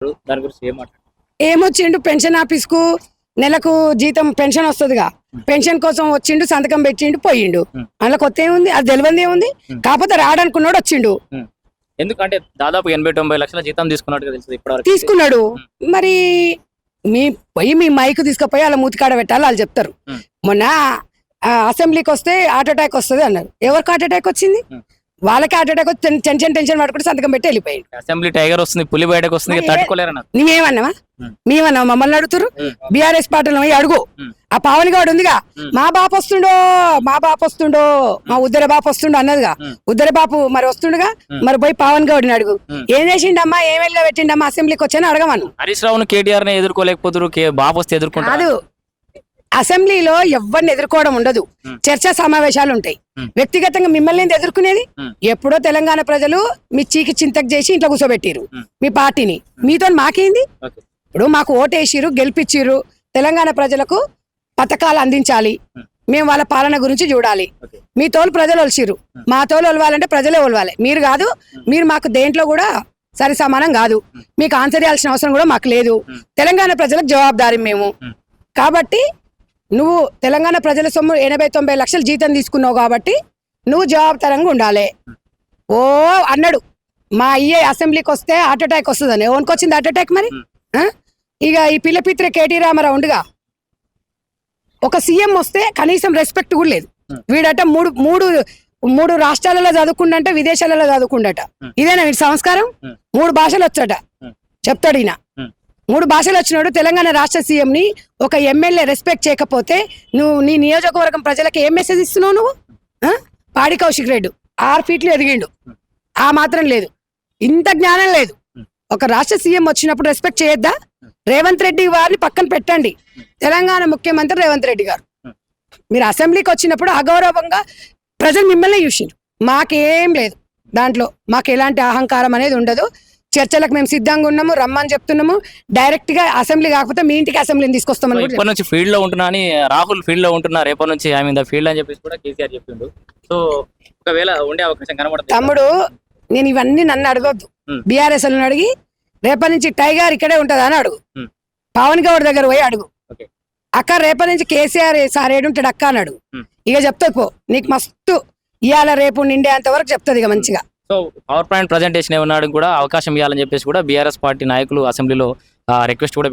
దాని గురించి ఏమొచ్చిండు pension office కు నెలకు జీతం పెన్షన్ వస్తుందిగా, పెన్షన్ కోసం వచ్చిండు, సంతకం పెట్టిండు, పోయిండు. అందులో కొత్త ఏముంది, అది తెలియదు ఏముంది. కాకపోతే రాడనుకున్నాడు, వచ్చిండు. ఎందుకంటే దాదాపు 80-90 లక్షల జీతం తీసుకున్నట్టుగా తెలుసు ఇప్పటివరకు. తీసుకున్నాడు. మరి మీ మైక్ తీసుకుపోయి అలా మూతికాడ పెట్టాలి, వాళ్ళు చెప్తారు. మొన్న అసెంబ్లీకి వస్తే హార్ట్ అటాక్ వస్తుంది అన్నారు. ఎవరికి హార్ట్ అటాక్ వచ్చింది? వాళ్ళకి హార్ట్ అటాక్ వచ్చి టెన్షన్ పడుకుంటే సంతకం పెట్టి వెళ్ళిపోయింది. అసెంబ్లీ టైగర్ వస్తుంది, పులి బయటకు వస్తుంది, తట్టుకోలేరన్నారు. మేమన్నావా? మమ్మల్ని అడుగుతారు. బీఆర్ఎస్ పార్టీలో అడుగు. ఆ పవన్ గౌడ్ ఉందిగా, మా బాపు వస్తుండో, మా ఉద్దర బాపు వస్తుండో అన్నదిగా. ఉద్దర బాపు మరి వస్తుండగా, మరి పోయి పవన్ గౌడ్ని అడుగు. ఏం చేసిండమ్మా, ఏం వెళ్ళి పెట్టిండమ్మా అసెంబ్లీకి వచ్చాను అడగమను. హరీష్ రావును కేటీఆర్ ని ఎదుర్కోలేకపోతారు, బాపు వస్తే ఎదుర్కొంటారు. అసెంబ్లీలో ఎవరిని ఎదుర్కోవడం ఉండదు, చర్చా సమావేశాలు ఉంటాయి. వ్యక్తిగతంగా మిమ్మల్ని ఎదుర్కొనేది ఎప్పుడో తెలంగాణ ప్రజలు మీ చీకి చింతకు చేసి ఇంట్లో కూర్చోబెట్టిరు మీ పార్టీని. మీతో మాకేంది? ఇప్పుడు మాకు ఓటేసిరు, గెలిపించిరు. తెలంగాణ ప్రజలకు పథకాలు అందించాలి, మేము వాళ్ళ పాలన గురించి చూడాలి. మీ తోలు ప్రజలు ఒలిసిరు, మా తోలు ఒలవాలంటే ప్రజలే ఒలవాలి, మీరు కాదు. మీరు మాకు దేంట్లో కూడా సరి సమానం కాదు. మీకు ఆన్సర్ చేయాల్సిన అవసరం కూడా మాకు లేదు. తెలంగాణ ప్రజలకు జవాబుదారి మేము. కాబట్టి నువ్వు తెలంగాణ ప్రజల సొమ్ము 80-90 లక్షలు జీతం తీసుకున్నావు కాబట్టి నువ్వు జవాబుదారంగా ఉండాలి. ఓ అన్నాడు, మా అయ్యే అసెంబ్లీకి వస్తే హార్ట్ అటాక్ వస్తుందని. ఎవరికి వచ్చింది హార్ట్ అటాక్? మరి ఇక ఈ పిల్లపిత్రే కేటీ రామారావు ఉండుగా, ఒక సీఎం వస్తే కనీసం రెస్పెక్ట్ కూడా లేదు. వీడట మూడు రాష్ట్రాలలో చదువుకుండంటే, విదేశాలలో చదువుకుండట. ఇదేనా వీడి సంస్కారం? 3 భాషలు వచ్చట చెప్తాడు ఈయన. 3 భాషలు వచ్చినాడు. తెలంగాణ రాష్ట్ర సీఎం ని ఒక ఎమ్మెల్యే రెస్పెక్ట్ చేయకపోతే నువ్వు నీ నియోజకవర్గం ప్రజలకు ఏం మెసేజ్ ఇస్తున్నావు? నువ్వు పాడి కౌశిక్ రెడ్డి 6 ఫీట్లు ఎదిగిండు, ఆ మాత్రం లేదు. ఇంత జ్ఞానం లేదు. ఒక రాష్ట్ర సీఎం వచ్చినప్పుడు రెస్పెక్ట్ చేయొద్దా? రేవంత్ రెడ్డి వారిని పక్కన పెట్టండి. తెలంగాణ ముఖ్యమంత్రి రేవంత్ రెడ్డి గారు, మీరు అసెంబ్లీకి వచ్చినప్పుడు అగౌరవంగా ప్రజలు మిమ్మల్ని చూసిండ్రు. మాకేం లేదు దాంట్లో, మాకు ఎలాంటి అహంకారం అనేది ఉండదు. చర్చలకు మేము సిద్ధంగా ఉన్నాము, రమ్మని చెప్తున్నాము. డైరెక్ట్ గా అసెంబ్లీ కాకపోతే మీ ఇంటికి అసెంబ్లీని తీసుకొస్తామని. ఇప్పటి నుంచి ఫీల్డ్ లో ఉంటున్నా అని రాహుల్ ఫీల్డ్ లో ఉంటున్నా, రేపటి నుంచి ఐ మీన్ ద ఫీల్డ్ అని చెప్పేసి కూడా కేసీఆర్ చెప్పిండు. సో ఒకవేళ ఉండే అవకాశం కనబడుతుంది. తమ్ముడు, నేను ఇవన్నీ నన్ను అడగొద్దు. బీఆర్ఎస్ అడిగి రేపటి నుంచి టైగర్ ఇక్కడే ఉంటదా అని అడుగు. పవన్ గౌడ్ దగ్గర పోయి అడుగు. అక్క రేపటి నుంచి కేసీఆర్ సార్ ఏడుంటాడు అక్క అని అడుగు. ఇక చెప్తా పో, నీకు మస్తు ఇవాళ రేపు నిండే అంత వరకు చెప్తుంది ఇక మంచిగా. సో పవర్ పాయింట్ ప్రజెంటేషన్ ఏమన్నాడు కూడా అవకాశం ఇవ్వాలని చెప్పేసి కూడా బీఆర్ఎస్ పార్టీ నాయకులు అసెంబ్లీలో రిక్వెస్ట్ కూడా